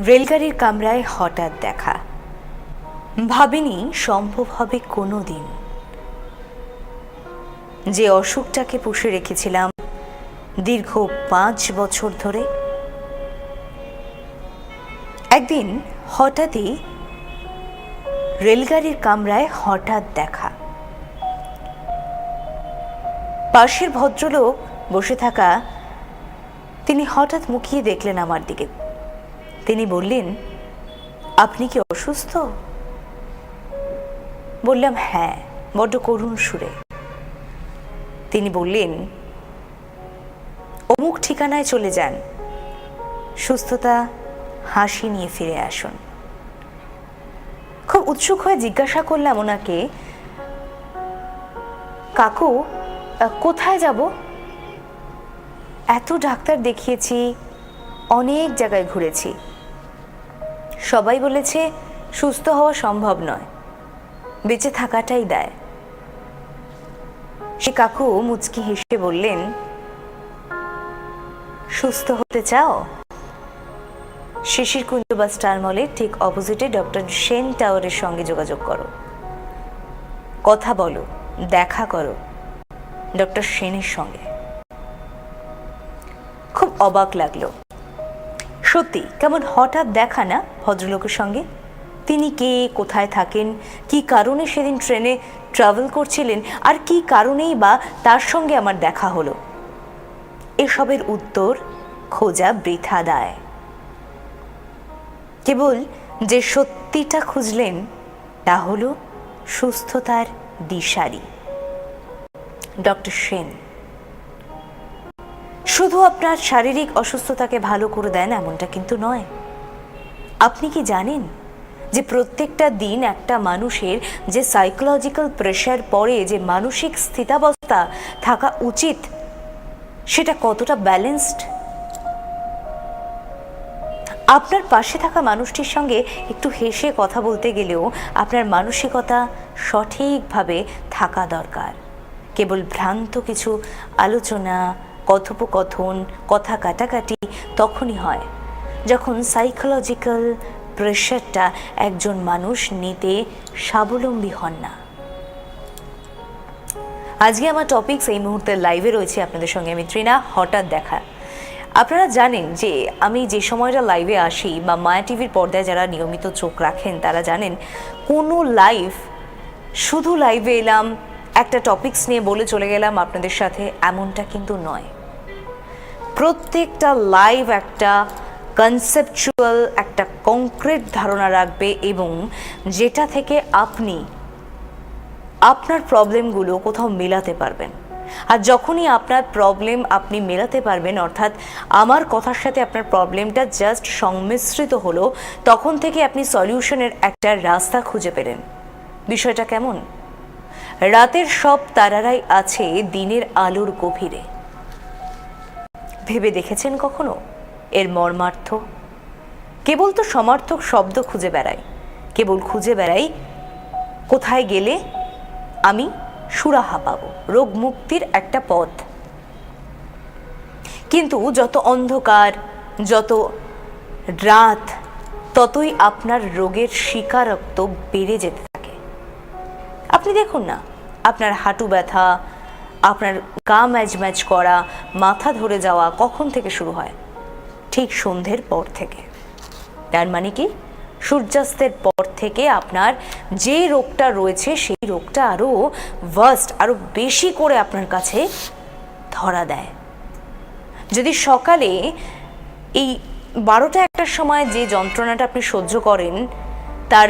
রেলগাড়ির কামরায় হঠাৎ দেখা, ভাবিনি সম্ভব হবে কোনো দিন। যে অসুখটাকে পুষে রেখেছিলাম দীর্ঘ 5 বছর ধরে, একদিন হঠাৎই রেলগাড়ির কামরায় হঠাৎ দেখা। পাশের ভদ্রলোক বসে থাকা তিনি হঠাৎ মুখিয়ে দেখলেন আমার দিকে। তিনি বললেন, আপনি কি অসুস্থ? বললাম, হ্যাঁ, বড্ড করুণ সুরে। তিনি বললেন, অমুক ঠিকানায় চলে যান, সুস্থতা হাসি নিয়ে ফিরে আসুন। খুব উৎসুক হয়ে জিজ্ঞাসা করলাম ওনাকে, কাকু কোথায় যাব? এত ডাক্তার দেখিয়েছি, অনেক জায়গায় ঘুরেছি, সবাই বলেছে সুস্থ হওয়া সম্ভব নয়, বেঁচে থাকাটাই দায়। সে কাকু মুচকি হেসে বললেন, সুস্থ হতে চাও? শিশির কুঞ্জ বা স্টার মলের ঠিক অপোজিটে ডক্টর সেন টাওয়ারের সঙ্গে যোগাযোগ করো, কথা বলো, দেখা করো ডক্টর সেনের সঙ্গে। খুব অবাক লাগলো, সত্যি কেমন হঠাৎ দেখা না ভদ্রলোকের সঙ্গে। তিনি কে, কোথায় থাকেন, কি কারণে সেদিন ট্রেনে ট্রাভেল করছিলেন, আর কি কারণেই বা তার সঙ্গে আমার দেখা হলো, এসবের উত্তর খোঁজা বৃথা দায়। কেবল যে সত্যিটা খুঁজলেন তা হলো সুস্থতার দিশারি ডক্টর সেন। শুধু আপনার শারীরিক অসুস্থতাকে ভালো করে দেন এমনটা কিন্তু নয়। আপনি কি জানেন যে প্রত্যেকটা দিন একটা মানুষের যে সাইকোলজিক্যাল প্রেশার পড়ে, যে মানসিক স্থিতাবস্থা থাকা উচিত, সেটা কতটা ব্যালেন্সড? আপনার পাশে থাকা মানুষটির সঙ্গে একটু হেসে কথা বলতে গেলেও আপনার মানসিকতা সঠিকভাবে থাকা দরকার। কেবল ভ্রান্ত কিছু আলোচনা, কথোপকথন, কথা কাটাকাটি তখনই হয় যখন সাইকোলজিক্যাল প্রেশারটা একজন মানুষ নিতে স্বাবলম্বী হন না। আজকে আমার টপিকস এই মুহূর্তে লাইভে রয়েছে আপনাদের সঙ্গে আমি তৃণা। হঠাৎ দেখা, আপনারা জানেন যে আমি যে সময়টা লাইভে আসি বা মায়া টিভির পর্দায় যারা নিয়মিত চোখ রাখেন তারা জানেন, কোনো লাইভ শুধু লাইভে এলাম, একটা টপিকস নিয়ে বলে চলে গেলাম আপনাদের সাথে, এমনটা কিন্তু নয়। প্রত্যেকটা লাইভ একটা কনসেপচুয়াল, একটা কংক্রিট ধারণা রাখবে, এবং যেটা থেকে আপনি আপনার প্রবলেমগুলো কোথাও মেলাতে পারবেন। আর যখনই আপনার প্রবলেম আপনি মেলাতে পারবেন, অর্থাৎ আমার কথার সাথে আপনার প্রবলেমটা জাস্ট সংমিশ্রিত হলো, তখন থেকে আপনি সলিউশনের একটা রাস্তা খুঁজে পেলেন। বিষয়টা কেমন? রাতের সব তারারাই আছে দিনের আলোর গভীরে। ভেবে দেখেছেন কখনো এর মর্মার্থ? কেবল তো সমার্থক শব্দ খুঁজে বেড়াই, কেবল খুঁজে বেড়াই কোথায় গেলে আমি সুরাহা পাবো, রোগ মুক্তির একটা পথ। কিন্তু যত অন্ধকার, যত রাত, ততই আপনার রোগের স্বীকারোক্ত বেড়ে যেতে থাকে। আপনি দেখুন না, আপনার হাঁটু ব্যথা, আপনার গা ম্যাজ ম্যাজ করা, মাথা ধরে যাওয়া কখন থেকে শুরু হয়? ঠিক সন্ধ্যের পর থেকে। তার মানে কি, সূর্যাস্তের পর থেকে আপনার যে রোগটা রয়েছে সেই রোগটা আরো ভাস্ট, আরো বেশি করে আপনার কাছে ধরা দেয়। যদি সকালে এই 12টা-1টার সময় যে যন্ত্রণাটা আপনি সহ্য করেন, তার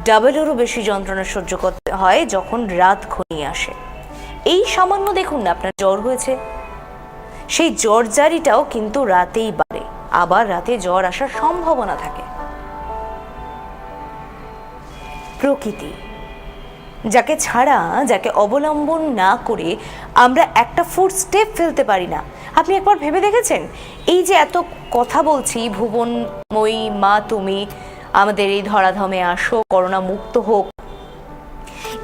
ডাবলেরও বেশি যন্ত্রণা সহ্য করতে হয় যখন রাত ঘনিয়ে আসে। এই সামান্য দেখুন না, আপনার জ্বর হয়েছে, সেই জ্বর জারিটাও কিন্তু রাতেই বাড়ে, আবার রাতে জ্বর আসার সম্ভাবনা থাকে। প্রকৃতি, যাকে ছাড়া, যাকে অবলম্বন না করে আমরা একটা ফুট স্টেপ ফেলতে পারি না। আপনি একবার ভেবে দেখেছেন, এই যে এত কথা বলছি, ভুবনময়ী মা তুমি আমাদের এই ধরাধামে আসো, করোনা মুক্ত হোক,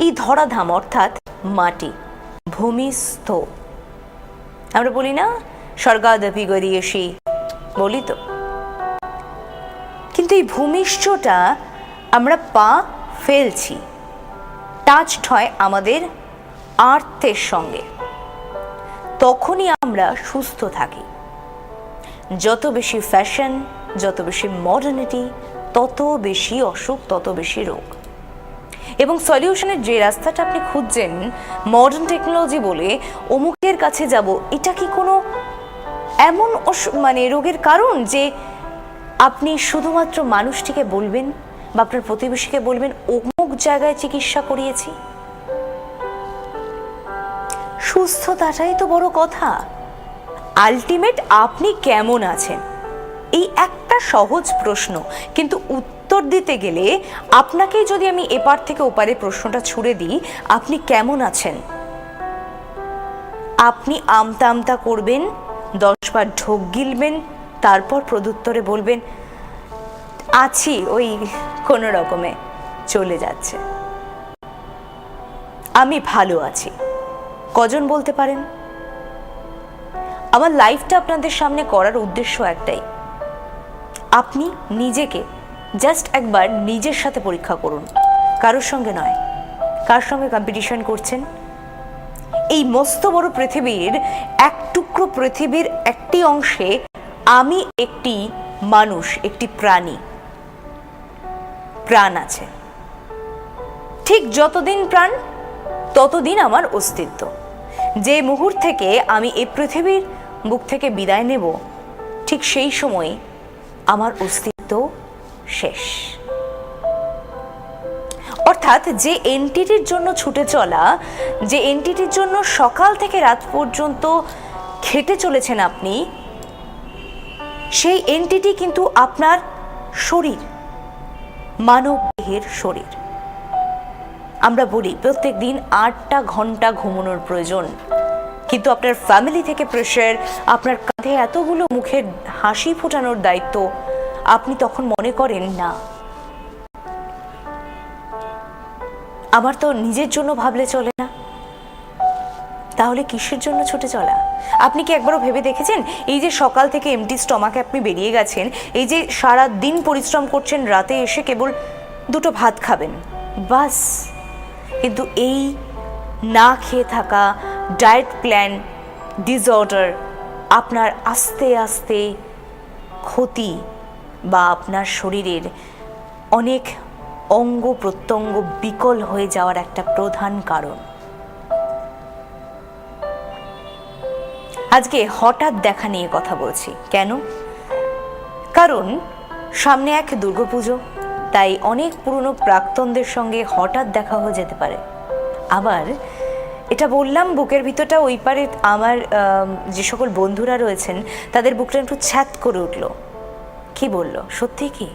এই ধরাধাম অর্থাৎ মাটি, ভূমিস্থ, আমরা বলি না স্বর্গাদপি গরীয়সী, বলি তো, কিন্তু কিন্তু এই ভূমিষ্ঠটা আমরা পা ফেলছি, টাচড হয় আমাদের আর্থের সঙ্গে, তখনই আমরা সুস্থ থাকি। যত বেশি ফ্যাশন, যত বেশি মডার্নিটি, তত বেশি অসুখ, তত বেশি রোগ। এবং সলিউশনের যে রাস্তাটা আপনি খুঁজছেন মডার্ন টেকনোলজি বলে, অমুকের কাছে যাব, এটা কি কোনো এমন রোগের কারণ যে আপনি শুধুমাত্র মানুষটিকে বলবেন বা আপনার প্রতিবেশীকে বলবেন অমুক জায়গায় চিকিৎসা করিয়েছি? সুস্থতাটাই তো বড় কথা। আলটিমেট আপনি কেমন আছেন, এই একটা সহজ প্রশ্ন, কিন্তু উত্তর দিতে গেলে আপনাকেই যদি আমি এপার থেকে ওপারে প্রশ্নটা ছুড়ে দিই, আপনি কেমন আছেন, আপনি আমতা আমতা করবেন, 10 বার ঢোক গিলবেন, তারপর প্রত্যুত্তরে বলবেন আছি, ওই কোনো রকমে চলে যাচ্ছে, আমি ভালো আছি। কজন বলতে পারেন? আমার লাইফটা আপনাদের সামনে করার উদ্দেশ্য একটাই, আপনি নিজেকে জাস্ট একবার নিজের সাথে পরীক্ষা করুন, কারোর সঙ্গে নয়। কার সঙ্গে কম্পিটিশন করছেন? এই মস্ত বড় পৃথিবীর এক টুকরো পৃথিবীর একটি অংশে আমি একটি মানুষ, একটি প্রাণ আছে। ঠিক যতদিন প্রাণ ততদিন আমার অস্তিত্ব। যে মুহূর্ত থেকে আমি এই পৃথিবীর বুক থেকে বিদায় নেব, ঠিক সেই সময় আমার অস্তিত্ব শেষ। অর্থাৎ যে এন্টিটির জন্য ছুটে চলা, যে এন্টিটির জন্য সকাল থেকে রাত পর্যন্ত খেটে চলেছেন আপনি, সেই এন্টিটি কিন্তু আপনার শরীর, মানব দেহের শরীর। আমরা বলি প্রত্যেক দিন 8টা ঘন্টা ঘুমানোর প্রয়োজন, কিন্তু আপনার ফ্যামিলি থেকে প্রেশার, আপনার কাঁধে এতগুলো মুখের হাসি ফোটানোর দায়িত্ব, আপনি তখন মনে করেন না, আমার তো নিজের জন্য ভাবলে চলে না, তাহলে কিসের জন্য ছুটে চলা? আপনি কি একবারও ভেবে দেখেছেন, এই যে সকাল থেকে এমটি স্টমাকে আপনি বেরিয়ে গেছেন, এই যে সারা দিন পরিশ্রম করছেন, রাতে এসে কেবল 2টো ভাত খাবেন বাস, কিন্তু এই না খেয়ে থাকা, ডায়েট প্ল্যান ডিসঅর্ডার আপনার আস্তে আস্তে ক্ষতি বা আপনার শরীরের অনেক অঙ্গ প্রত্যঙ্গ বিকল হয়ে যাওয়ার একটা প্রধান কারণ। আজকে হঠাৎ দেখা নিয়ে কথা বলছি কেন? কারণ সামনে এক দুর্গাপুজো, তাই অনেক পুরনো প্রাক্তনদের সঙ্গে হঠাৎ দেখা হয়ে যেতে পারে। আবার এটা বললাম, বুকের ভিতরটা ওই পারে আমার যে সকল বন্ধুরা রয়েছেন তাদের বুকটা একটু ছ্যাত করে উঠল। কি বলল? সত্যি কি?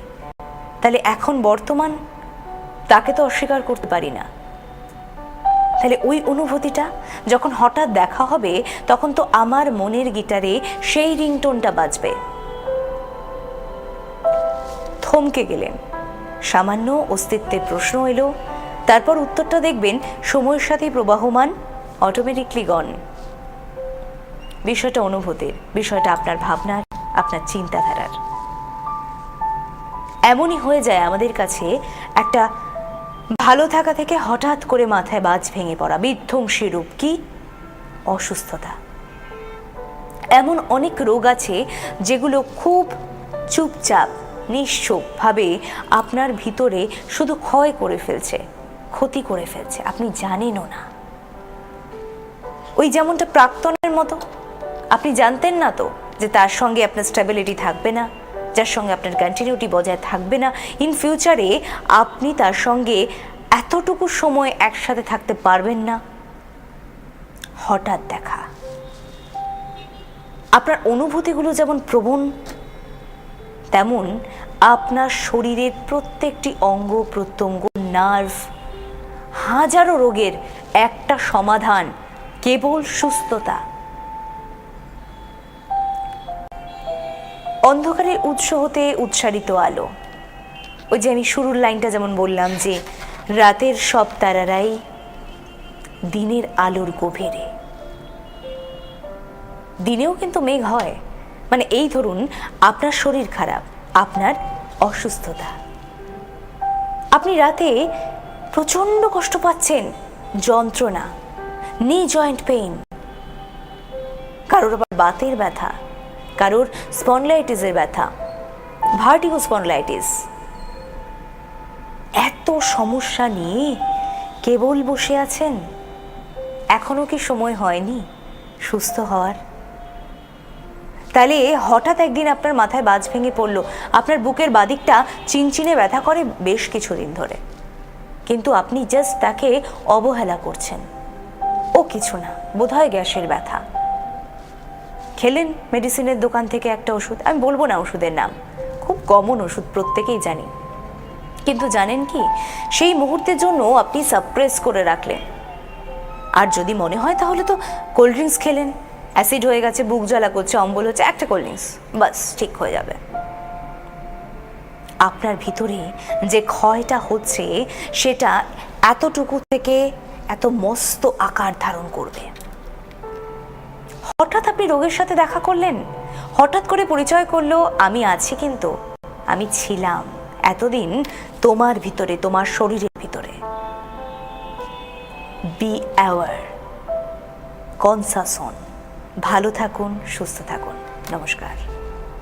তাহলে এখন বর্তমান তাকে তো অস্বীকার করতে পারি না। তাহলে ওই অনুভূতিটা যখন হঠাৎ দেখা হবে, তখন তো আমার মনের গিটারে সেই রিংটোনটা বাজবে। থমকে গেলেন, সামান্য অস্তিত্বের প্রশ্ন এলো, তারপর উত্তরটা দেখবেন সময়ের সাথে প্রবাহমান, অটোমেটিকলি গন। বিষয়টা অনুভূতির, বিষয়টা আপনার ভাবনার, আপনার চিন্তাধারার। এমনই হয়ে যায় আমাদের কাছে একটা ভালো থাকা থেকে হঠাৎ করে মাথায় বাজ ভেঙে পড়া, বিধ্বংসী রূপ। কি? অসুস্থতা। এমন অনেক রোগ আছে যেগুলো খুব চুপচাপ নিশ্চুপভাবে আপনার ভিতরে শুধু ক্ষয় করে ফেলছে, ক্ষতি করে ফেলছে, আপনি জানেনও না। ওই যেমনটা প্রাক্তনের মতো, আপনি জানতেন না তো যে তার সঙ্গে আপনার স্টেবিলিটি থাকবে না, যার সঙ্গে আপনার কন্টিনিউটি বজায় থাকবে না, ইন ফিউচারে আপনি তার সঙ্গে এতটুকু সময় একসাথে থাকতে পারবেন না। হঠাৎ দেখা। আপনার অনুভূতিগুলো যেমন প্রবণ, তেমন আপনার শরীরের প্রত্যেকটি অঙ্গ প্রত্যঙ্গ, নার্ভ, হাজারো রোগের একটা সমাধান, কেবল সুস্থতা। অন্ধকারের উৎস হতে উৎসারিত আলো। ওই যে আমি শুরুর লাইনটা যেমন বললাম যে রাতের সব তারারাই দিনের আলোর গভীরে। দিনেও কিন্তু মেঘ হয়। মানে এই ধরুন আপনার শরীর খারাপ, আপনার অসুস্থতা। আপনি রাতে প্রচণ্ড কষ্ট পাচ্ছেন, যন্ত্রণা, নি জয়েন্ট পেইন, কারোর আবার বাতের ব্যথা, কারোর স্পন্ডলাইটিসের ব্যথা, ভার্টিগো স্পন্ডলাইটিস। এত সমস্যা নিয়ে কেবল বসে আছেন, এখনো কি সময় হয়নি সুস্থ হওয়ার? তাহলে হঠাৎ একদিন আপনার মাথায় বাজ ভেঙে পড়লো, আপনার বুকের বাদিকটা চিনচিনে ব্যথা করে বেশ কিছুদিন ধরে, কিন্তু আপনি জাস্ট তাকে অবহেলা করছেন। ও কিছু না, বোধহয় গ্যাসের ব্যথা। খেলেন মেডিসিনের দোকান থেকে একটা ওষুধ, আমি বলবো না ওষুধের নাম, খুব কমন ওষুধ, প্রত্যেকেই জানি, কিন্তু জানেন কি, সেই মুহূর্তের জন্য আপনি সাপ্রেস করে রাখলেন। আর যদি মনে হয় তাহলে তো কোল্ড ড্রিঙ্কস খেলেন, অ্যাসিড হয়ে গেছে, বুক জ্বালা করছে, অম্বল হচ্ছে, একটা কোল্ড ড্রিঙ্কস, বাস ঠিক হয়ে যাবে। আপনার ভিতরে যে ক্ষয়টা হচ্ছে সেটা এতটুকু থেকে এত মস্ত আকার ধারণ করবে। হঠাৎ আপনি রোগের সাথে দেখা করলেন, হঠাৎ করে পরিচয় করলো, আমি আছি, কিন্তু আমি ছিলাম এতদিন তোমার ভিতরে, তোমার শরীরের ভিতরে। বি অ্যাওয়ার, কনসাস হন। ভালো থাকুন, সুস্থ থাকুন। নমস্কার।